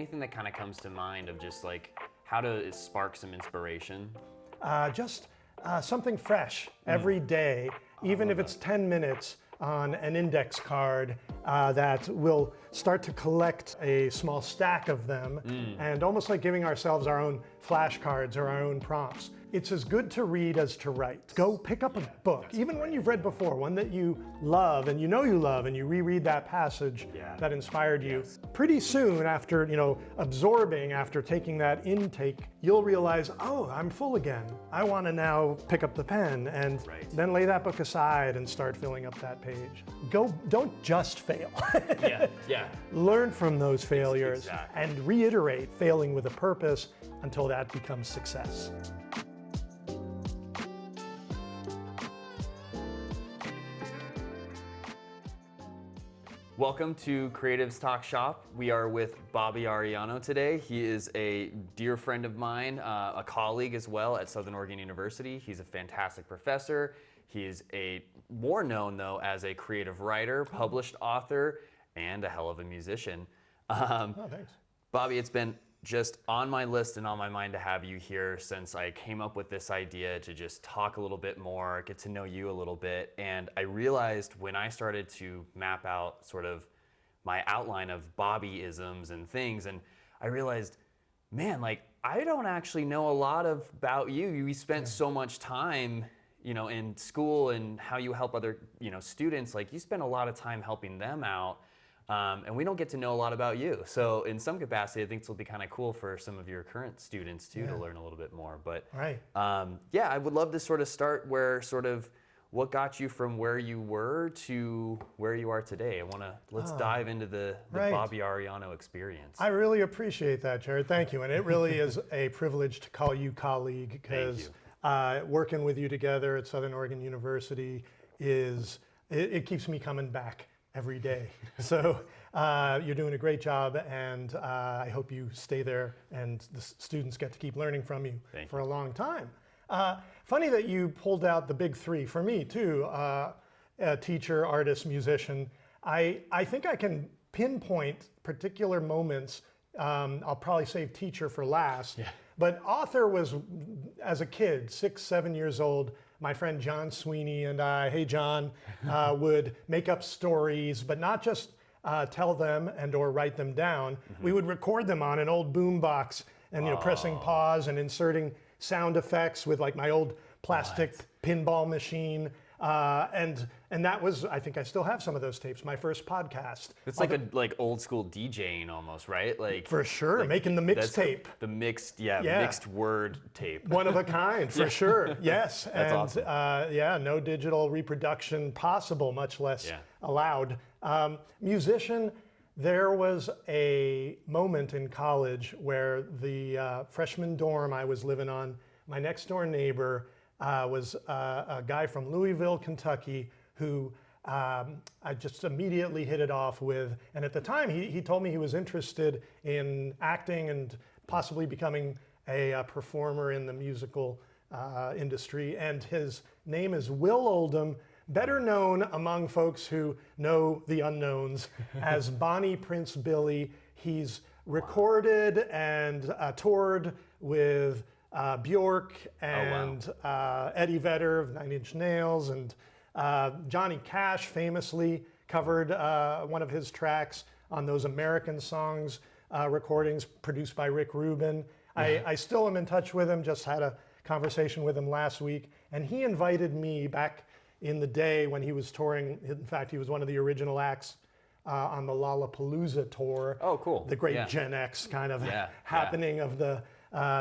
anything that kind of comes to mind of just like how to spark some inspiration? Just something fresh every day, even if it's 10 minutes on an index card that will start to collect a small stack of them, and almost like giving ourselves our own flashcards or our own prompts. It's as good to read as to write. Go pick up a book, even one you've read before, one that you love and you know you love, and you reread that passage that inspired you. Pretty soon after, absorbing, after taking that intake, you'll realize, oh, I'm full again. I want to now pick up the pen and then lay that book aside and start filling up that page. Don't just fail. Learn from those failures and reiterate failing with a purpose until that becomes success. Welcome to Creatives Talk Shop. We are with Bobby Arellano today. He is a dear friend of mine, a colleague as well at Southern Oregon University. He's a fantastic professor. He is more known though as a creative writer, published author, and a hell of a musician. Thanks. Bobby, it's been just on my list and on my mind to have you here since I came up with this idea to just talk a little bit more, get to know you a little bit. And I realized when I started to map out sort of my outline of Bobby-isms and things, and I realized, man, like I don't actually know a lot about you. We spent so much time, in school and how you help other, students. Like you spend a lot of time helping them out. And we don't get to know a lot about you. So in some capacity, I think this will be kind of cool for some of your current students too, to learn a little bit more. But I would love to sort of start where what got you from where you were to where you are today. Let's dive into the Bobby Arellano experience. I really appreciate that, Jared. Thank you. And it really is a privilege to call you colleague, because working with you together at Southern Oregon University it keeps me coming back every day. So you're doing a great job, and I hope you stay there and the students get to keep learning from you for a long time. Funny that you pulled out the big three for me too, teacher, artist, musician. I think I can pinpoint particular moments. I'll probably save teacher for last. But author was, as a kid, 6, 7 years old, my friend John Sweeney and I, hey John, would make up stories, but not just tell them and or write them down. We would record them on an old boom box and pressing pause and inserting sound effects with like my old plastic pinball machine. And that was, I think I still have some of those tapes, my first podcast. It's like old school DJing almost, right? Like for sure, making the mixtape. The mixed, mixed word tape. One of a kind, for sure, yes. That's awesome. No digital reproduction possible, much less allowed. Musician, there was a moment in college where the freshman dorm I was living on, my next door neighbor was a guy from Louisville, Kentucky, who I just immediately hit it off with. And at the time, he told me he was interested in acting and possibly becoming a performer in the musical industry. And his name is Will Oldham, better known among folks who know the unknowns as Bonnie Prince Billy. He's recorded and toured with Bjork and Eddie Vedder of Nine Inch Nails, and Johnny Cash famously covered one of his tracks on those American Songs recordings produced by Rick Rubin. I still am in touch with him, just had a conversation with him last week, and he invited me back in the day when he was touring. In fact, he was one of the original acts on the Lollapalooza tour. Oh, cool. The great Gen X kind of happening of the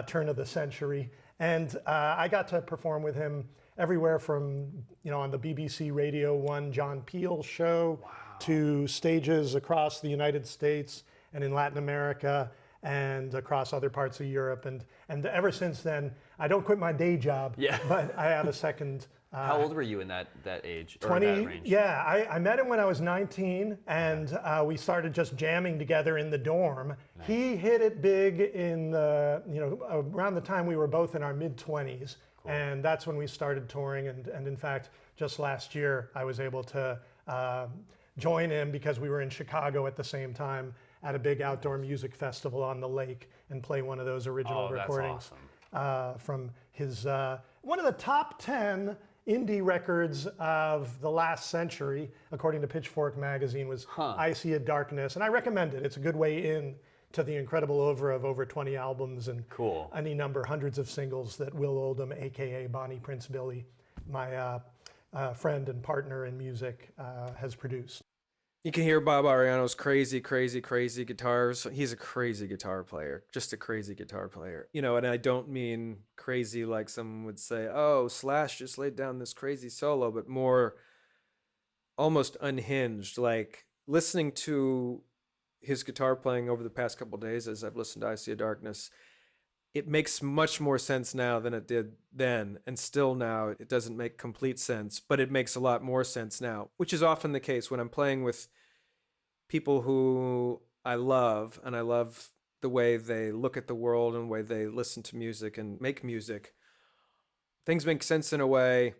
turn of the century. And I got to perform with him everywhere from, on the BBC Radio 1 John Peel show to stages across the United States and in Latin America and across other parts of Europe. And ever since then, I don't quit my day job, but I have a second. How old were you in that age? 20, or that range? Yeah, I met him when I was 19, and we started just jamming together in the dorm. Nice. He hit it big in the, around the time we were both in our mid-20s, and that's when we started touring. And in fact, just last year, I was able to join him because we were in Chicago at the same time at a big outdoor music festival on the lake and play one of those original recordings from his one of the top 10 indie records of the last century, according to Pitchfork magazine, was I See a Darkness. And I recommend it. It's a good way in to the incredible oeuvre of over 20 albums and any number, hundreds of singles that Will Oldham, AKA Bonnie Prince Billy, my friend and partner in music, has produced. You can hear Bob Arellano's crazy, crazy, crazy guitars. He's a crazy guitar player, just a crazy guitar player. You know, and I don't mean crazy like someone would say, oh, Slash just laid down this crazy solo, but more almost unhinged. Like listening to his guitar playing over the past couple of days as I've listened to I See a Darkness, it makes much more sense now than it did then. And still now, it doesn't make complete sense, but it makes a lot more sense now, which is often the case when I'm playing with people who I love, and I love the way they look at the world and the way they listen to music and make music. Things make sense in a way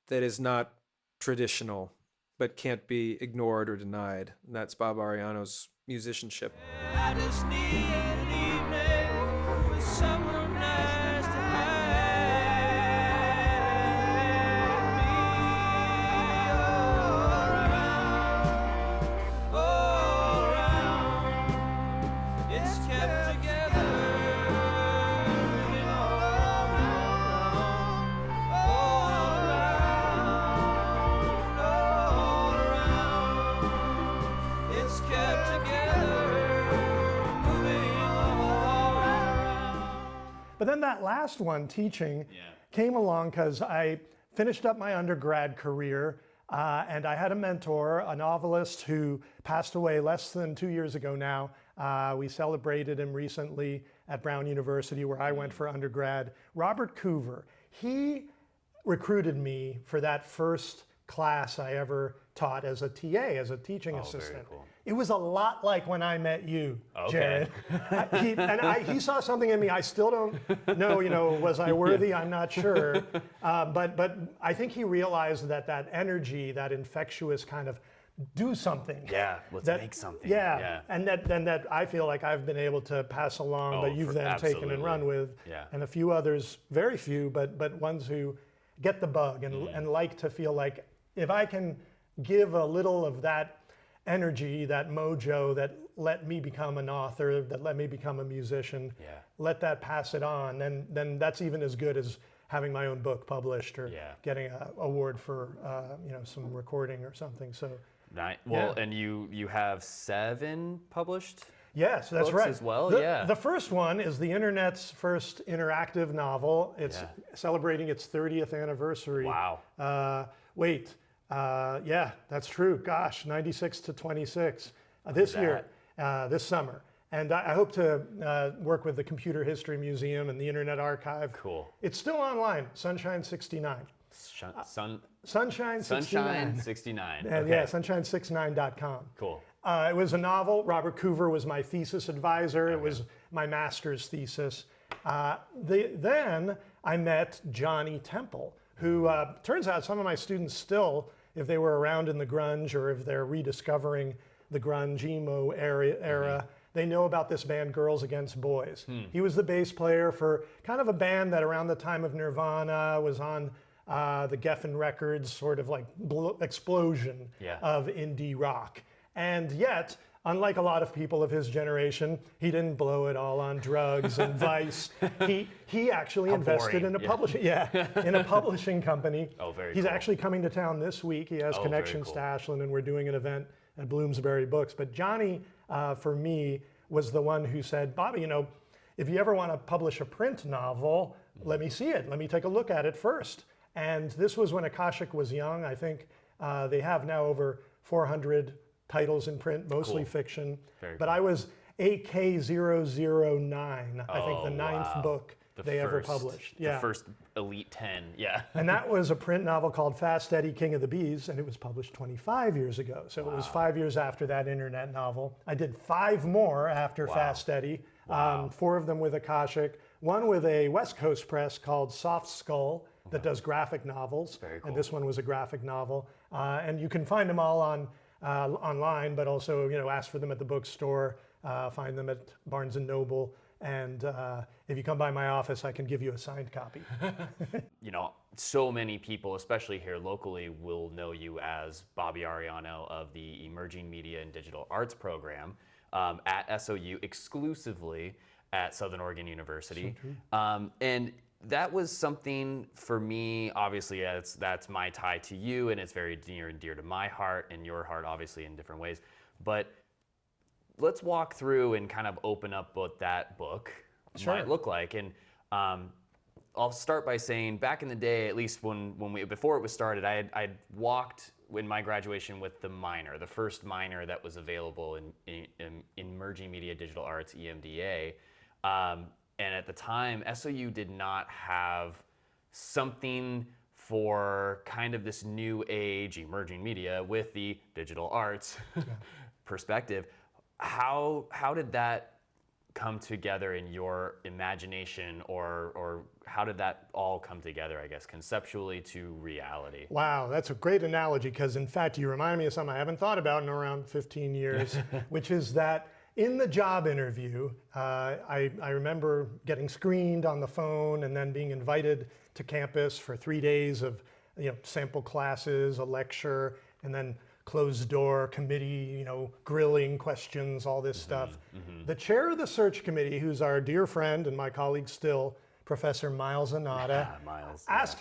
that is not traditional, but can't be ignored or denied. And that's Bob Arellano's musicianship. I just need an evening with someone nice to have me all around. It's kept together. But then that last one, teaching, came along because I finished up my undergrad career and I had a mentor, a novelist who passed away less than 2 years ago now. We celebrated him recently at Brown University where I went for undergrad. Robert Coover. He recruited me for that first class I ever taught as a TA, as a teaching assistant. Very cool. It was a lot like when I met you, Jared. He saw something in me. I still don't know, was I worthy? I'm not sure. But I think he realized that energy, that infectious kind of do something. Yeah, let's make something. Yeah. And that I feel like I've been able to pass along, but you've then taken and run with. Yeah. And a few others, very few, but ones who get the bug and like to feel like if I can give a little of that energy, that mojo that let me become an author, that let me become a musician, let that pass it on, then that's even as good as having my own book published or getting an award for some recording or something. So, well, and you have 7 published. Yes, that's books right. As well, The first one is the internet's first interactive novel. It's celebrating its 30th anniversary. Wow. That's true. Gosh, 96 to 26 this year, this summer. And I hope to work with the Computer History Museum and the Internet Archive. Cool. It's still online, Sunshine 69. Sunshine 69. Sunshine 69. And sunshine69.com. Cool. It was a novel. Robert Coover was my thesis advisor. It was my master's thesis. Then I met Johnny Temple, who turns out some of my students still, if they were around in the grunge or if they're rediscovering the grunge emo era, they know about this band Girls Against Boys. He was the bass player for kind of a band that around the time of Nirvana was on the Geffen Records sort of like explosion of indie rock. And yet, unlike a lot of people of his generation, he didn't blow it all on drugs and vice. He actually invested in a publishing in a publishing company. Oh, very He's cool. actually coming to town this week. He has connections to Ashland, and we're doing an event at Bloomsbury Books. But Johnny, for me, was the one who said, Bobby, if you ever want to publish a print novel, let me see it. Let me take a look at it first. And this was when Akashic was young. I think they have now over 400 titles in print, mostly fiction. But I was AK009, I think the 9th book they ever published. The first Elite 10, And that was a print novel called Fast Eddie, King of the Bees, and it was published 25 years ago. So it was 5 years after that internet novel. I did 5 more after Fast Eddie, 4 of them with Akashic, one with a West Coast press called Soft Skull that does graphic novels. Very cool. And this one was a graphic novel. And you can find them all on online, but also ask for them at the bookstore, find them at Barnes and Noble, and if you come by my office, I can give you a signed copy. So many people, especially here locally, will know you as Bobby Arellano of the Emerging Media and Digital Arts program at SOU, exclusively at Southern Oregon University. And that was something for me, obviously, that's my tie to you, and it's very near and dear to my heart and your heart, obviously, in different ways. But let's walk through and kind of open up what that book might look like. And I'll start by saying, back in the day, at least before it was started, I'd walked in my graduation with the minor, the first minor that was available in Emerging Media Digital Arts, EMDA. And at the time, SOU did not have something for kind of this new age emerging media with the digital arts perspective. How did that come together in your imagination, or how did that all come together, I guess, conceptually to reality? Wow, that's a great analogy, because in fact, you remind me of something I haven't thought about in around 15 years, which is that in the job interview, I remember getting screened on the phone and then being invited to campus for 3 days of sample classes, a lecture, and then closed door committee, grilling questions, all this stuff. The chair of the search committee, who's our dear friend and my colleague still, Professor Miles Anata, asked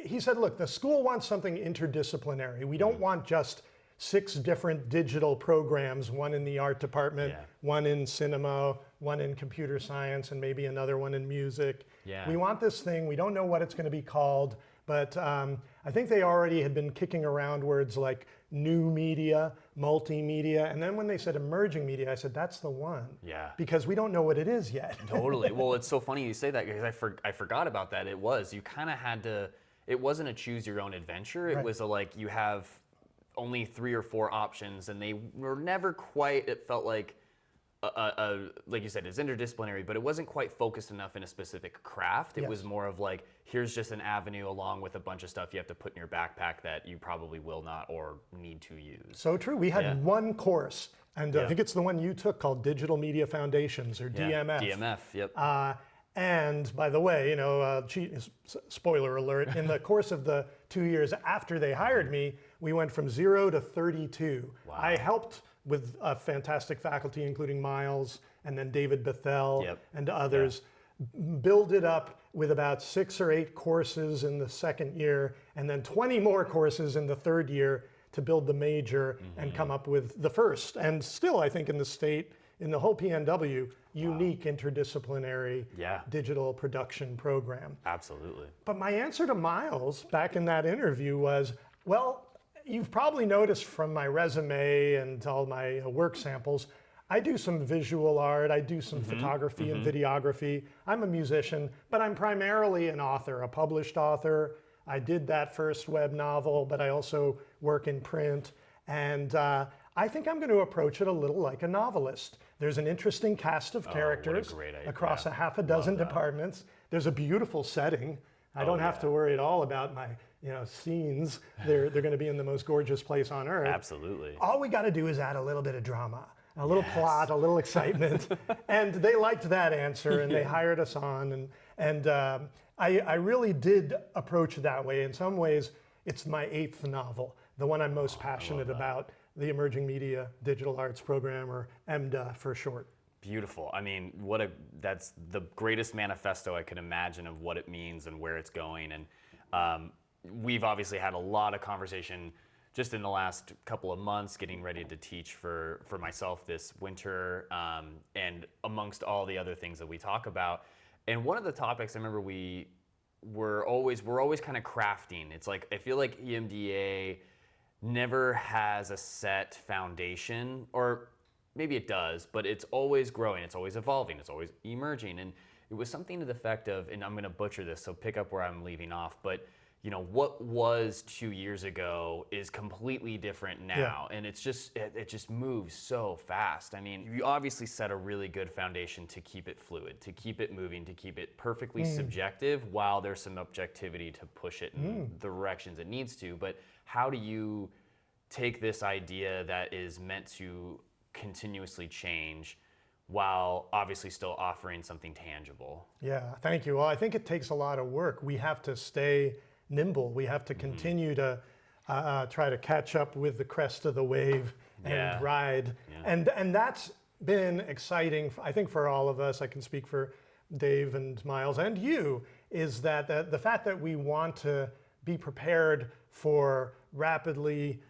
he said, look, the school wants something interdisciplinary. We don't want just 6 different digital programs, one in the art department, one in cinema, one in computer science, and maybe another one in music. We want this thing, we don't know what it's going to be called, but I think they already had been kicking around words like new media, multimedia, and then when they said emerging media, I said, that's the one. Because we don't know what it is yet. Totally. Well, it's so funny you say that, because I forgot about that. You kind of had to, it wasn't a choose your own adventure. It was you have only 3 or 4 options, and they were never quite, it felt like you said, it's interdisciplinary, but it wasn't quite focused enough in a specific craft. It was more of here's just an avenue along with a bunch of stuff you have to put in your backpack that you probably will not or need to use. So true. We had one course, and I think it's the one you took, called Digital Media Foundations, or DMF. DMF, yep. And by the way, spoiler alert, in the course of the 2 years after they hired me, we went from 0 to 32. Wow. I helped with a fantastic faculty, including Miles and then David Bethel and others, build it up with about 6 or 8 courses in the second year, and then 20 more courses in the third year to build the major and come up with the first. And still, I think in the state, in the whole PNW, unique interdisciplinary digital production program. Absolutely. But my answer to Miles back in that interview was, well, you've probably noticed from my resume and all my work samples, I do some visual art, I do some photography and videography. I'm a musician, but I'm primarily an author, a published author. I did that first web novel, but I also work in print. And I think I'm going to approach it a little like a novelist. There's an interesting cast of characters across a half a dozen departments. There's a beautiful setting. I don't have to worry at all about my scenes. They're going to be in the most gorgeous place on earth. Absolutely. All we got to do is add a little bit of drama, a little plot, a little excitement. And they liked that answer, and they hired us on. And I really did approach it that way. In some ways, it's my 8th novel, the one I'm most passionate about, the Emerging Media Digital Arts Program, or EMDA for short. Beautiful. I mean, that's the greatest manifesto I could imagine of what it means and where it's going. And we've obviously had a lot of conversation just in the last couple of months, getting ready to teach for myself this winter, and amongst all the other things that we talk about. And one of the topics I remember we're always kind of crafting. It's I feel like EMDA never has a set foundation, or maybe it does, but it's always growing, it's always evolving, it's always emerging. And it was something to the effect of, and I'm going to butcher this, so pick up where I'm leaving off, but what was 2 years ago is completely different now. And it just moves so fast. I mean, you obviously set a really good foundation to keep it fluid, to keep it moving, to keep it perfectly subjective, while there's some objectivity to push it in the directions it needs to. But how do you take this idea that is meant to continuously change while obviously still offering something tangible? Yeah, thank you. Well, I think it takes a lot of work. We have to stay nimble. We have to continue to try to catch up with the crest of the wave and ride. And that's been exciting, I think, for all of us. I can speak for Dave and Miles and you, is that the fact that we want to be prepared for rapidly,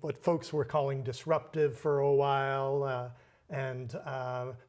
what folks were calling disruptive for a while, and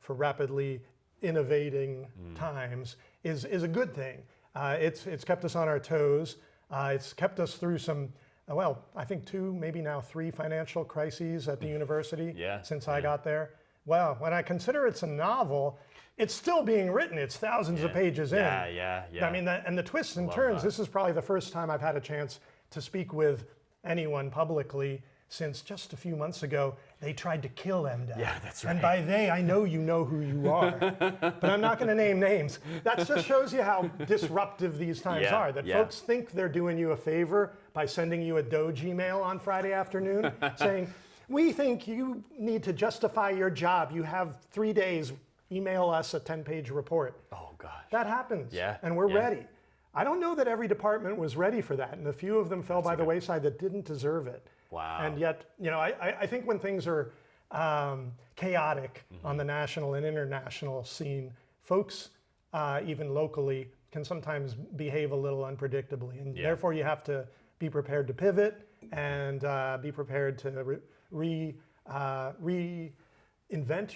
for rapidly innovating times is a good thing. It's kept us on our toes. It's kept us through some, well, I think 2, maybe now 3 financial crises at the university since I got there. Well, when I consider it's a novel, it's still being written. It's thousands of pages in. Yeah. I mean, and the twists and turns, this is probably the first time I've had a chance to speak with anyone publicly since just a few months ago. They tried to kill MDAC. Yeah, that's right. And by they, I know you know who you are. But I'm not going to name names. That just shows you how disruptive these times are. That folks think they're doing you a favor by sending you a Doge email on Friday afternoon saying, we think you need to justify your job. You have 3 days. Email us a 10-page report. Oh, gosh. That happens. Yeah. And we're ready. I don't know that every department was ready for that. And a few of them fell by the wayside that didn't deserve it. Wow. And yet, you know, I think when things are chaotic on the national and international scene, folks, even locally, can sometimes behave a little unpredictably. And therefore, you have to be prepared to pivot and be prepared to reinvent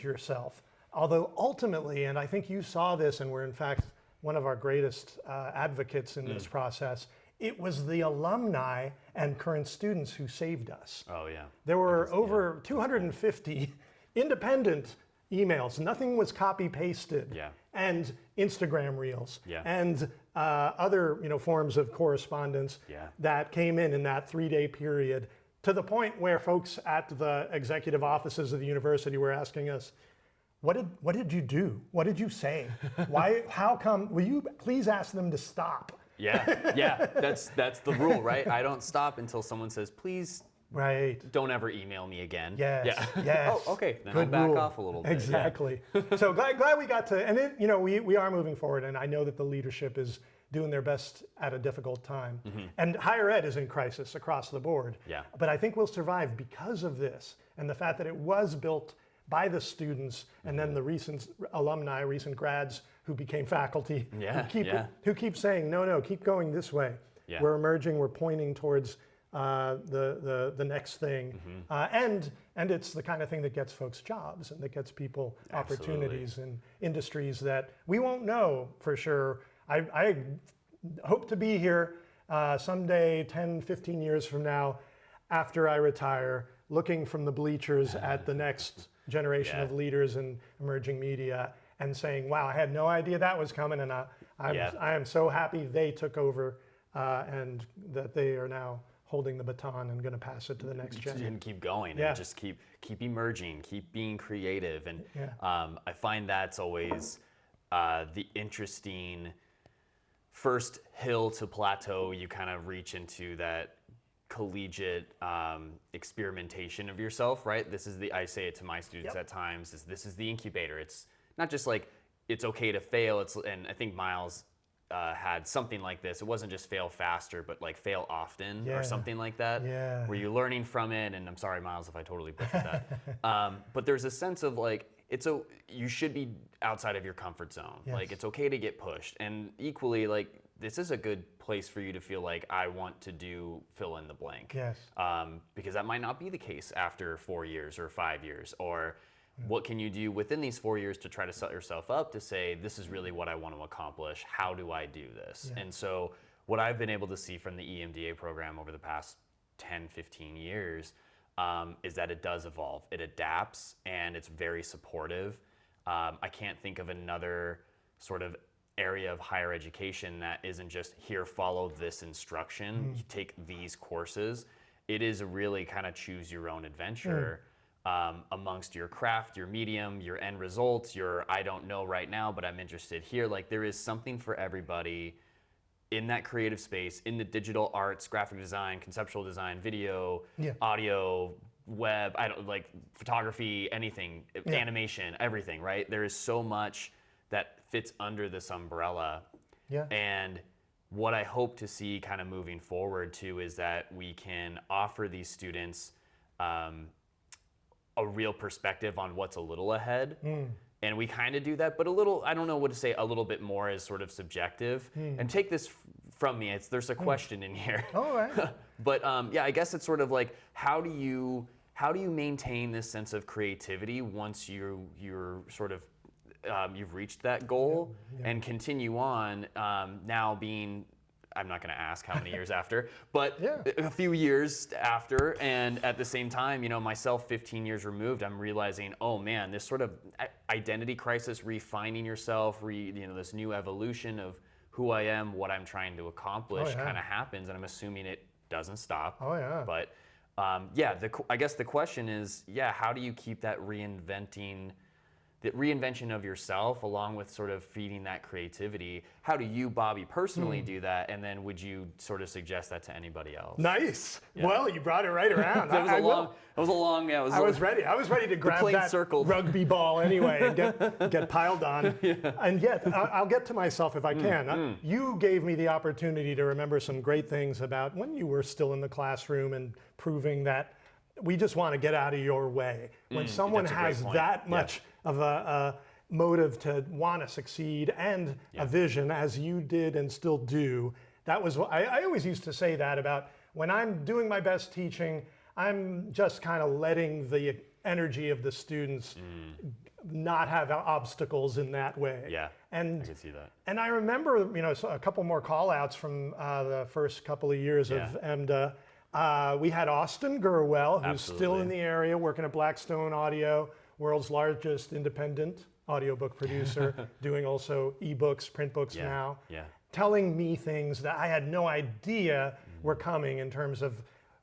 yourself. Although ultimately, and I think you saw this and were in fact one of our greatest advocates in this process, it was the alumni and current students who saved us. Oh, yeah. There were over 250 independent emails. Nothing was copy-pasted. Yeah. And Instagram reels. Yeah. And other forms of correspondence that came in that 3-day period, to the point where folks at the executive offices of the university were asking us, what did you do? What did you say? Why? How come? Will you please ask them to stop? Yeah. That's the rule, right? I don't stop until someone says, please. Right. Don't ever email me again. Yes. Yeah. Yes. Oh, okay. Then Good I'll back rule. off a little bit. Exactly. So glad we got to, and we are moving forward, and I know that the leadership is doing their best at a difficult time. And higher ed is in crisis across the board. Yeah. But I think we'll survive because of this, and the fact that it was built by the students and then the recent alumni, recent grads who became faculty, who keep saying, no, keep going this way. Yeah. We're emerging, we're pointing towards the next thing. And it's the kind of thing that gets folks jobs and that gets people opportunities in industries that we won't know for sure. I hope to be here someday, 10, 15 years from now, after I retire, looking from the bleachers at the next generation of leaders in emerging media and saying, wow, I had no idea that was coming, and I am so happy they took over and that they are now holding the baton and going to pass it to the next generation. And keep going and just keep emerging, keep being creative. And I find that's always the interesting first hill to plateau. You kind of reach into that collegiate experimentation of yourself, right? I say it to my students at times, this is the incubator. It's not just like it's okay to fail. And I think Miles had something like this. It wasn't just fail faster, but like fail often or something like that, where you're learning from it. And I'm sorry, Miles, if I totally butchered that. But there's a sense of like, you should be outside of your comfort zone. Yes. Like it's okay to get pushed. And equally, like this is a good place for you to feel like I want to do fill in the blank. Yes. Because that might not be the case after 4 years or 5 years. Or what can you do within these 4 years to try to set yourself up to say, this is really what I want to accomplish. How do I do this? Yeah. And so what I've been able to see from the EMDA program over the past 10, 15 years is that it does evolve. It adapts and it's very supportive. I can't think of another sort of area of higher education that isn't just here, follow this instruction, you take these courses. It is a really kind of choose your own adventure amongst your craft, your medium, your end results, your I don't know right now, but I'm interested here. Like there is something for everybody in that creative space, in the digital arts, graphic design, conceptual design, video, Yeah. audio, web, I don't like photography, anything, animation, everything, right? There is so much that fits under this umbrella. Yeah. And what I hope to see kind of moving forward too is that we can offer these students a real perspective on what's a little ahead. And we kind of do that, but a little, I don't know what to say, a little bit more is sort of subjective. And take this from me, there's a question in here. All right. But yeah, I guess it's sort of like, how do you maintain this sense of creativity once you're sort of, you've reached that goal and continue on now being, I'm not going to ask how many years after, but a few years after, and at the same time, you know, myself 15 years removed, I'm realizing, oh man, this sort of identity crisis, refining yourself, you know, this new evolution of who I am, what I'm trying to accomplish kind of happens, and I'm assuming it doesn't stop. Oh yeah. But yeah, I guess the question is, how do you keep that reinvention of yourself along with sort of feeding that creativity? How do you, Bobby, personally do that? And then would you sort of suggest that to anybody else? Nice. Well, you brought it right around. I was ready. I was ready to grab that rugby ball anyway and get piled on. And yet, I'll get to myself if I can. You gave me the opportunity to remember some great things about when you were still in the classroom and proving that we just want to get out of your way. When someone has that much of a motive to want to succeed and a vision, as you did and still do, that was what I always used to say that about when I'm doing my best teaching, I'm just kind of letting the energy of the students not have obstacles in that way. Yeah, and I can see that. And I remember, you know, a couple more call outs from the first couple of years of EMDA. We had Austin Gurwell, who's still in the area working at Blackstone Audio, world's largest independent audiobook producer, doing also ebooks, print books now, telling me things that I had no idea were coming in terms of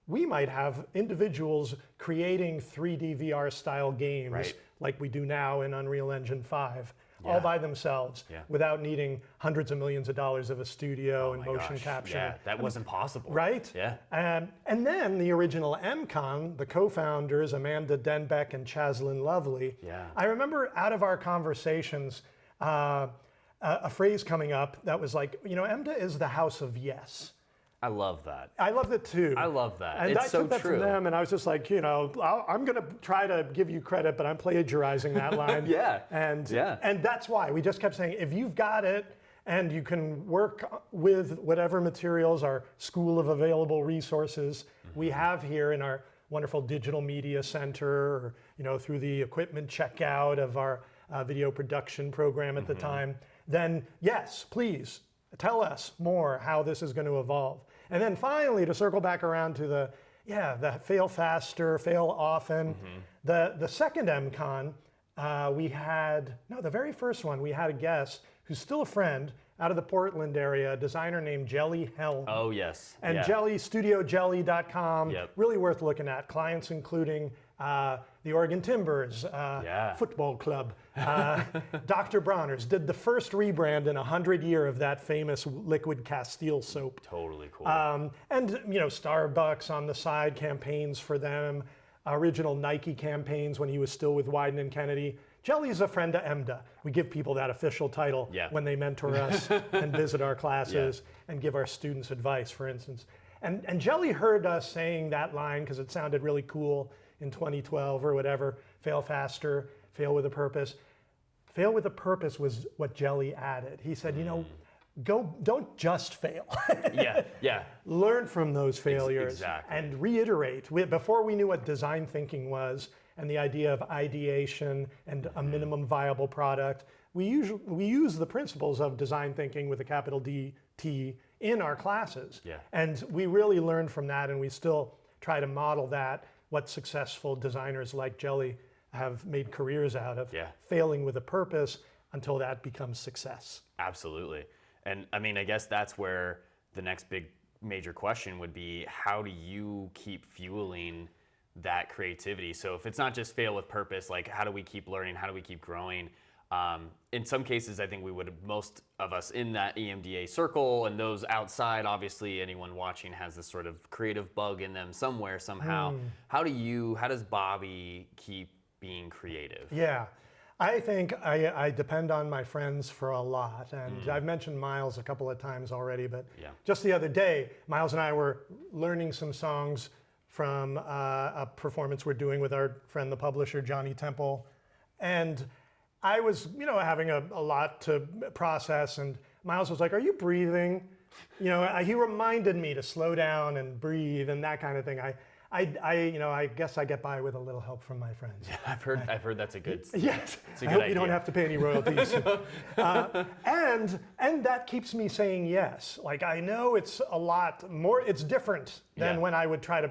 we might have individuals creating 3D VR style games like we do now in Unreal Engine 5. All by themselves without needing hundreds of millions of dollars of a studio and motion capture. Yeah, that wasn't possible. Right? Yeah. And then the original MCon, the co-founders, Amanda Denbeck and Chaslyn Lovely, I remember out of our conversations, a phrase coming up that was like, you know, EMDA is the house of yes. I love that. I love it too. I love that. And it's I so took that true. from them, and I was just like, you know, I'm going to try to give you credit, but I'm plagiarizing that line. And that's why we just kept saying, if you've got it and you can work with whatever materials, our school of available resources we have here in our wonderful digital media center, or, you know, through the equipment checkout of our video production program at the time, then yes, please tell us more how this is going to evolve. And then finally, to circle back around to the fail faster, fail often. The second MCon, the very first one, we had a guest who's still a friend out of the Portland area, a designer named Jelly Helm. Oh, yes. And Jelly, studiojelly.com, really worth looking at. Clients including the Oregon Timbers, Football Club, Dr. Bronner's did the first rebrand in 100 years of that famous liquid Castile soap. Totally cool. And, you know, Starbucks on the side, campaigns for them, original Nike campaigns when he was still with Wyden and Kennedy. Jelly's a friend to EMDA. We give people that official title when they mentor us and visit our classes and give our students advice, for instance. And Jelly heard us saying that line because it sounded really cool in 2012 or whatever, fail faster, fail with a purpose. Fail with a purpose was what Jelly added. He said, you know, don't just fail. Learn from those failures and reiterate. Before we knew what design thinking was and the idea of ideation and a minimum viable product, we use the principles of design thinking with a capital D-T in our classes. And we really learned from that, and we still try to model that, what successful designers like Jelly have made careers out of, failing with a purpose until that becomes success. Absolutely. And I mean, I guess that's where the next big major question would be, how do you keep fueling that creativity? So if it's not just fail with purpose, like how do we keep learning? How do we keep growing? In some cases, I think most of us in that EMDA circle and those outside, obviously anyone watching has this sort of creative bug in them somewhere, somehow. How does Bobby keep being creative? Yeah, I think I depend on my friends for a lot. And I've mentioned Miles a couple of times already, but just the other day, Miles and I were learning some songs from a performance we're doing with our friend, the publisher, Johnny Temple. And I was, having a lot to process, and Miles was like, "Are you breathing?" He reminded me to slow down and breathe and that kind of thing. I guess I get by with a little help from my friends. Yeah, I've heard that's a good. Yes, it's a I good hope idea. you don't have to pay any royalties. And that keeps me saying yes. Like, I know it's a lot more. It's different than when I would try to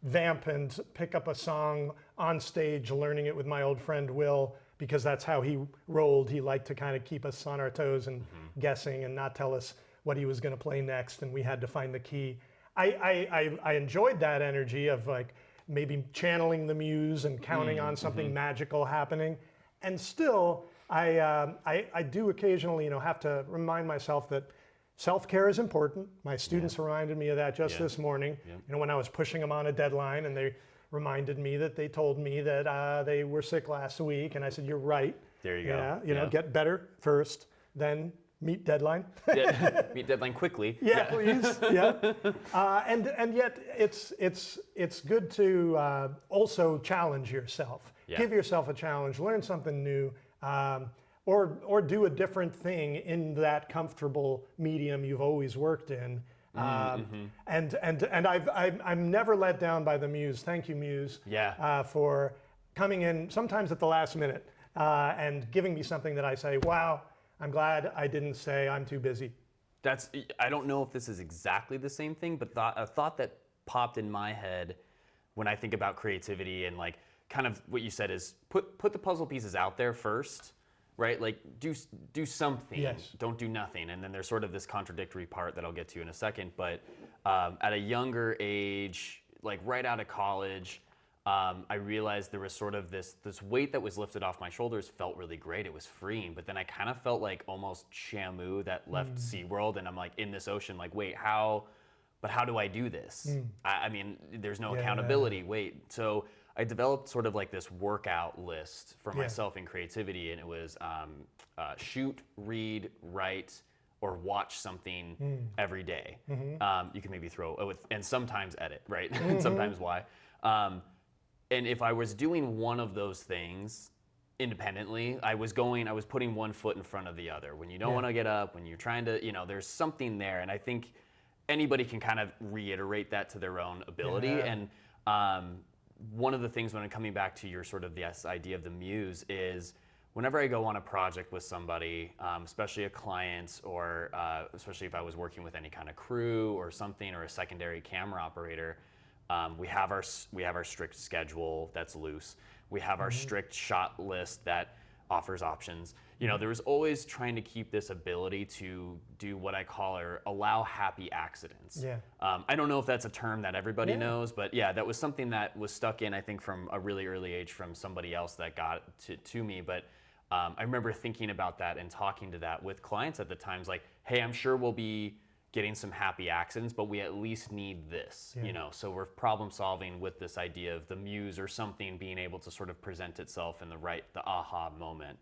vamp and pick up a song on stage, learning it with my old friend Will, because that's how he rolled. He liked to kind of keep us on our toes and guessing and not tell us what he was going to play next, and we had to find the key. I enjoyed that energy of like maybe channeling the muse and counting on something magical happening. And still, I do occasionally, have to remind myself that self-care is important. My students reminded me of that just this morning. When I was pushing them on a deadline, and they reminded me that they told me that they were sick last week, and I said, "You're right." There you go. Get better first, then meet deadline. Meet deadline quickly. Yeah, please. Yeah. And yet it's good to also challenge yourself. Yeah. Give yourself a challenge. Learn something new. Or do a different thing in that comfortable medium you've always worked in. And I'm never let down by the Muse. Thank you, Muse. For coming in sometimes at the last minute and giving me something that I say, wow, I'm glad I didn't say I'm too busy. I don't know if this is exactly the same thing, but a thought that popped in my head when I think about creativity and like kind of what you said is put the puzzle pieces out there first, right? Like do something. Yes. Don't do nothing. And then there's sort of this contradictory part that I'll get to in a second. But at a younger age, like right out of college, I realized there was sort of this weight that was lifted off my shoulders felt really great. It was freeing, but then I kind of felt like almost Shamu that left SeaWorld, and I'm like in this ocean, like, wait, how do I do this? I mean, there's no accountability. Wait, so I developed sort of like this workout list for myself in creativity, and it was shoot, read, write, or watch something every day. You can maybe and sometimes edit, right? And sometimes why. And if I was doing one of those things independently, I was putting one foot in front of the other. When you don't want to get up, when you're trying to, there's something there. And I think anybody can kind of reiterate that to their own ability. And one of the things when I'm coming back to your sort of this idea of the muse is whenever I go on a project with somebody, especially a client or especially if I was working with any kind of crew or something or a secondary camera operator, we have our strict schedule that's loose. We have our strict shot list that offers options. There was always trying to keep this ability to do what I call or allow happy accidents. I don't know if that's a term that everybody knows, but that was something that was stuck in, I think, from a really early age from somebody else that got to me. But I remember thinking about that and talking to that with clients at the times, like, hey, I'm sure we'll be getting some happy accidents, but we at least need this, so we're problem solving with this idea of the muse or something being able to sort of present itself in the aha moment.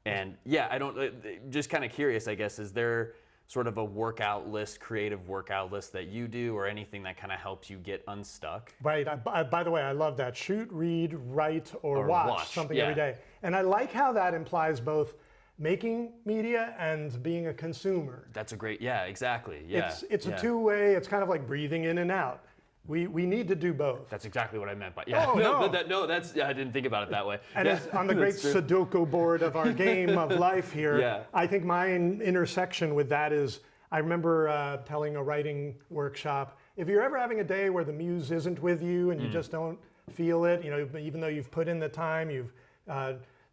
And I don't, just kind of curious, I guess, is there sort of a creative workout list that you do or anything that kind of helps you get unstuck? Right, by the way, I love that. Shoot, read, write, or watch something every day. And I like how that implies both making media and being a consumer. That's a great, exactly. It's a two-way, it's kind of like breathing in and out. We need to do both. That's exactly what I meant by, I didn't think about it that way. And as on the great Sudoku board of our game of life here, I think my intersection with that is, I remember telling a writing workshop, if you're ever having a day where the muse isn't with you and you just don't feel it, even though you've put in the time, you've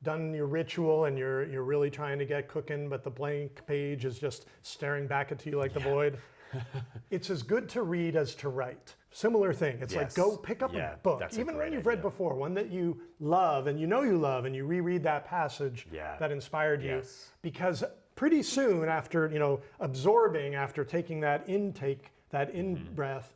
done your ritual and you're really trying to get cooking, but the blank page is just staring back at you like the void. it's as good to read as to write. Similar thing. It's like, Yes. go pick up Yeah, a book, that's a even when great you've read idea. before, one that you love and you know you love, and you reread that passage Yeah. that inspired you. Yes. Because pretty soon after, absorbing, after taking that intake, that in-breath,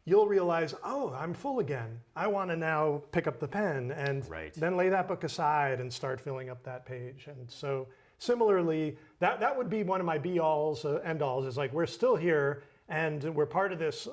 you'll realize, oh, I'm full again. I want to now pick up the pen and Right. then lay that book aside and start filling up that page. And so similarly, that would be one of my be-alls, end-alls, is like, we're still here and we're part of this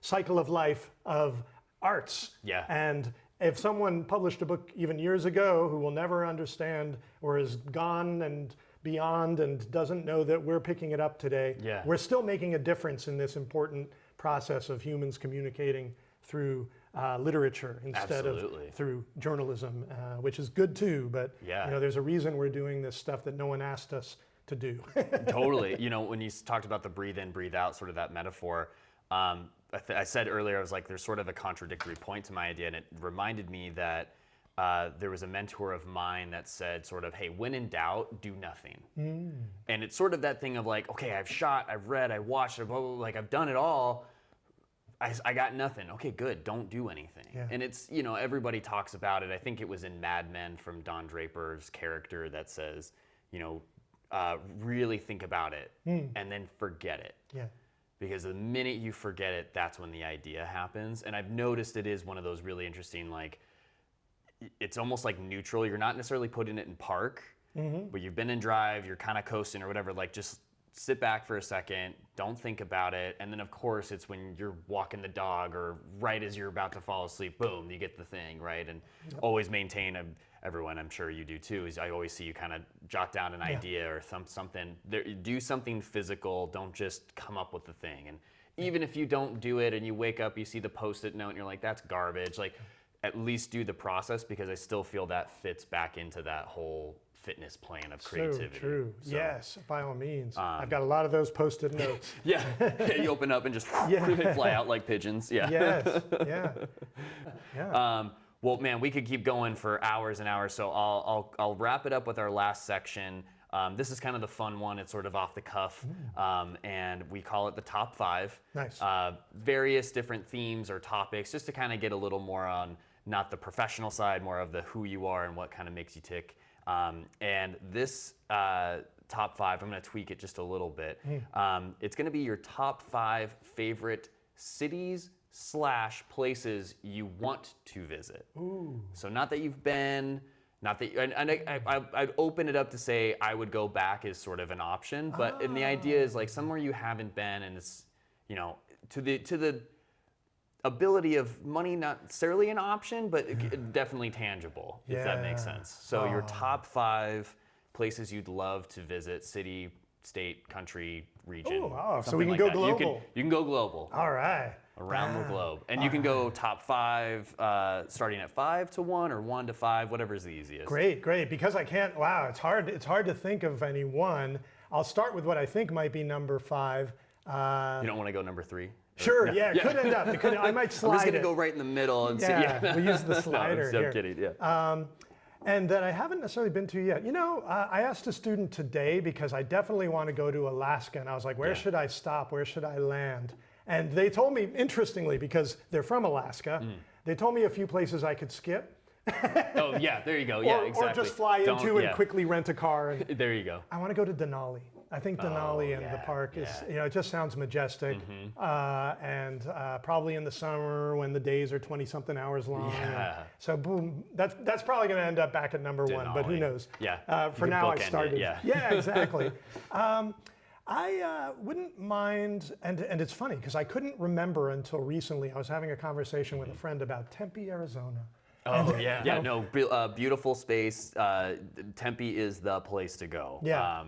cycle of life of arts. Yeah. And if someone published a book even years ago who will never understand or is gone and beyond and doesn't know that we're picking it up today, Yeah. we're still making a difference in this important process of humans communicating through literature instead Absolutely. of through journalism, which is good too. But Yeah. there's a reason we're doing this stuff that no one asked us to do. Totally. When you talked about the breathe in, breathe out, sort of that metaphor, I said earlier, I was like, there's sort of a contradictory point to my idea, and it reminded me that there was a mentor of mine that said sort of, hey, when in doubt, do nothing. And it's sort of that thing of like, okay, I've shot, I've read, I watched, blah, blah, blah, like I've done it all. I got nothing. Okay, good. Don't do anything. Yeah. And it's, everybody talks about it. I think it was in Mad Men from Don Draper's character that says, really think about it and then forget it. Yeah. Because the minute you forget it, that's when the idea happens. And I've noticed it is one of those really interesting, like, it's almost like neutral. You're not necessarily putting it in park, but you've been in drive, you're kind of coasting or whatever, like just sit back for a second, don't think about it. And then of course it's when you're walking the dog or right as you're about to fall asleep, boom, you get the thing, right? And always maintain, everyone, I'm sure you do too, is I always see you kind of jot down an idea or something, do something physical, don't just come up with the thing. And even if you don't do it and you wake up, you see the Post-it note and you're like, that's garbage, like at least do the process, because I still feel that fits back into that whole fitness plan of creativity. So true. So, Yes, by all means. I've got a lot of those Post-it notes. Yeah, you open up and just they fly out like pigeons. Yeah. Yes. Yeah. Yeah. Well, man, we could keep going for hours and hours. So I'll wrap it up with our last section. This is kind of the fun one. It's sort of off the cuff, and we call it the top 5. Nice. Various different themes or topics, just to kind of get a little more on not the professional side, more of the who you are and what kind of makes you tick. And this top 5, I'm going to tweak it just a little bit. It's going to be your top 5 favorite cities / places you want to visit. Ooh. So not that you've been, not that, and I'd open it up to say I would go back as sort of an option, but and the idea is like somewhere you haven't been, and it's, to the ability of money, not necessarily an option, but definitely tangible, if that makes Yeah. sense. So your top 5 places you'd love to visit, city, state, country, region. Oh, wow. So something we can like go that. global. You can go global. All right. Around the Wow. globe. And you can go top 5, starting at 5 to 1 or 1 to 5, whatever's the easiest. Great, great. Because I can't, wow, it's hard to think of any one. I'll start with what I think might be number 5. You don't want to go number 3? Sure, yeah, it could end up. I might slide I'm just going to it. go right in the middle and see. Yeah, Yeah. we'll use the slider No, here. I'm kidding, yeah. And that I haven't necessarily been to yet. I asked a student today because I definitely want to go to Alaska, and I was like, where should I stop? Where should I land? And they told me, interestingly, because they're from Alaska, they told me a few places I could skip. Oh, yeah, there you go. Yeah, exactly. Or just fly into and quickly rent a car. And There you go. I want to go to Denali. I think Denali and the park is, it just sounds majestic. And probably in the summer when the days are 20-something hours long. Yeah. So boom, that's probably going to end up back at number 1, but who Denali. knows? Yeah. For You can now, I bookend it, started. yeah. Exactly. I wouldn't mind, and it's funny because I couldn't remember until recently. I was having a conversation with a friend about Tempe, Arizona. Oh, yeah. Yeah, no, beautiful space. Tempe is the place to go. Yeah.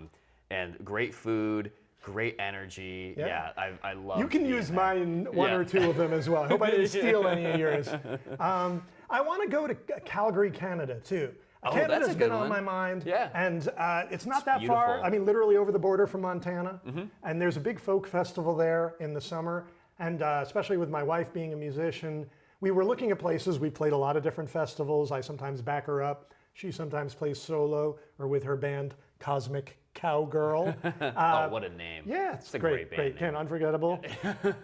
And great food, great energy. Yeah. I love You can being use there. mine, one Yeah. or two of them as well. I hope I didn't steal any of yours. I want to go to Calgary, Canada, too. Oh, Canada's that's a been good on one. my mind. Yeah. And it's not that beautiful. far. I mean, literally over the border from Montana. And there's a big folk festival there in the summer. And especially with my wife being a musician, we were looking at places. We played a lot of different festivals. I sometimes back her up. She sometimes plays solo or with her band, Cosmic Cowgirl. Oh, what a name. Yeah, it's a great band name. Again, unforgettable.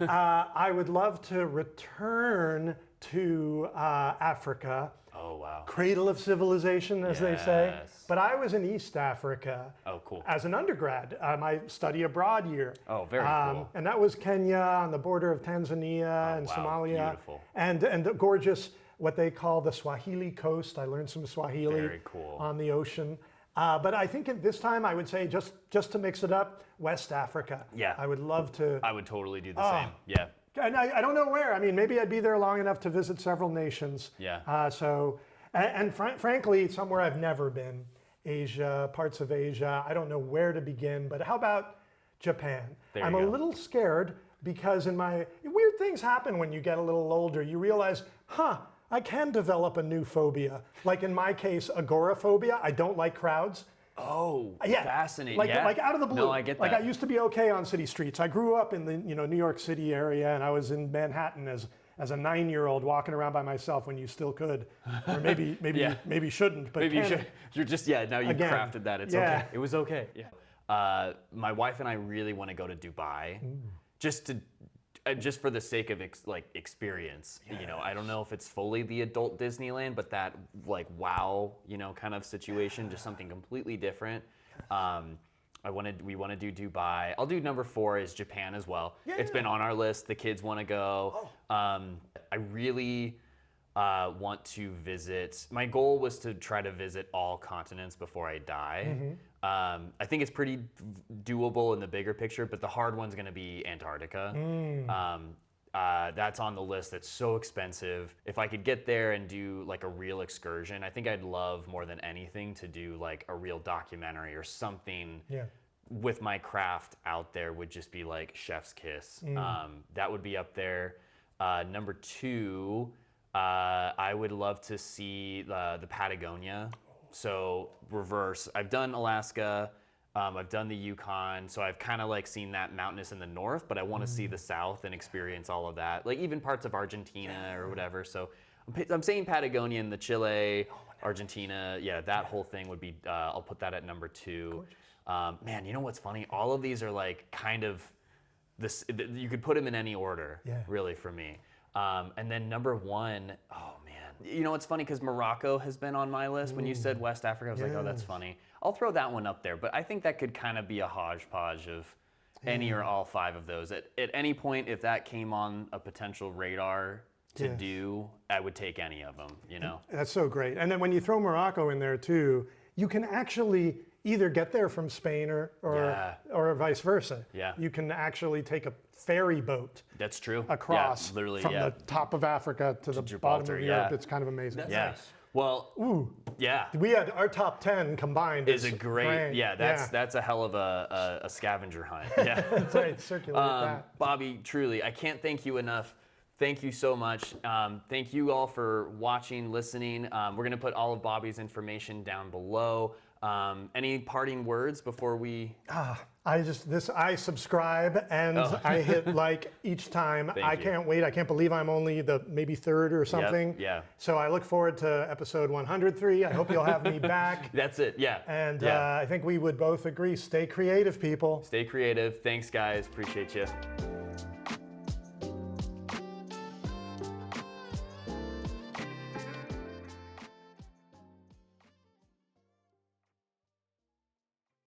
I would love to return to Africa. Oh, wow. Cradle of civilization, as they say. Yes. But I was in East Africa Oh, cool. as an undergrad, my study abroad year. Oh, very cool. And that was Kenya on the border of Tanzania and wow, Somalia. beautiful. And the gorgeous, what they call the Swahili coast. I learned some Swahili Very cool. on the ocean. But I think at this time I would say just to mix it up, West Africa. Yeah. I would love to. I would totally do the same. Yeah. And I don't know where. I mean, maybe I'd be there long enough to visit several nations. Yeah. Frankly, somewhere I've never been, Asia, parts of Asia. I don't know where to begin, but how about Japan? There I'm you a go. little scared because weird things happen when you get a little older. You realize, I can develop a new phobia. Like in my case, agoraphobia. I don't like crowds. Oh, Yeah, fascinating. Like, yeah. like out of the blue. No, I get that. Like I used to be okay on city streets. I grew up in the New York City area, and I was in Manhattan as a 9-year-old walking around by myself when you still could, or maybe Yeah. maybe shouldn't. But Maybe you can. should. You're just, now you Again, crafted that. It's yeah. okay. It was okay. Yeah. My wife and I really want to go to Dubai, just for the sake of experience. I don't know if it's fully the adult Disneyland, but that wow, kind of situation, just something completely different. We want to do Dubai. I'll do number 4 is Japan as well. It's been on our list. The kids want to go. I really want to visit. My goal was to try to visit all continents before I die. I think it's pretty doable in the bigger picture, but the hard one's going to be Antarctica. That's on the list. That's so expensive. If I could get there and do a real excursion, I think I'd love more than anything to do a real documentary or something with my craft out there. Would just be chef's kiss. That would be up there. Number 2, I would love to see the Patagonia. So reverse. I've done Alaska. I've done the Yukon, so I've kind of seen that mountainous in the north, but I want to see the south and experience all of that, even parts of Argentina or whatever. So I'm saying Patagonia and the Chile, Argentina, that whole thing would be. I'll put that at number 2. Man, you know what's funny? All of these are kind of this. You could put them in any order, really, for me. And then number 1, oh man. It's funny because Morocco has been on my list. When you said West Africa, I was like, oh, that's funny. I'll throw that one up there, but I think that could kind of be a hodgepodge of any or all 5 of those. At any point, if that came on a potential radar to do, I would take any of them, That's so great. And then when you throw Morocco in there too, you can actually either get there from Spain or vice versa. Yeah. You can actually take a ferry boat. That's true. Across literally, from the top of Africa to the bottom of Europe. It's kind of amazing. That's nice. Well, we had our top 10 combined. Is a great. That's a hell of a scavenger hunt. Yeah. That's right. Circulate that. Bobby, truly, I can't thank you enough. Thank you so much. Thank you all for watching, listening. We're going to put all of Bobby's information down below. Any parting words before we? I subscribe and I hit each time. I can't wait. I can't believe I'm only the maybe 3rd or something. Yep, yeah. So I look forward to episode 103. I hope you'll have me back. That's it. Yeah. And I think we would both agree. Stay creative, people. Stay creative. Thanks, guys. Appreciate you.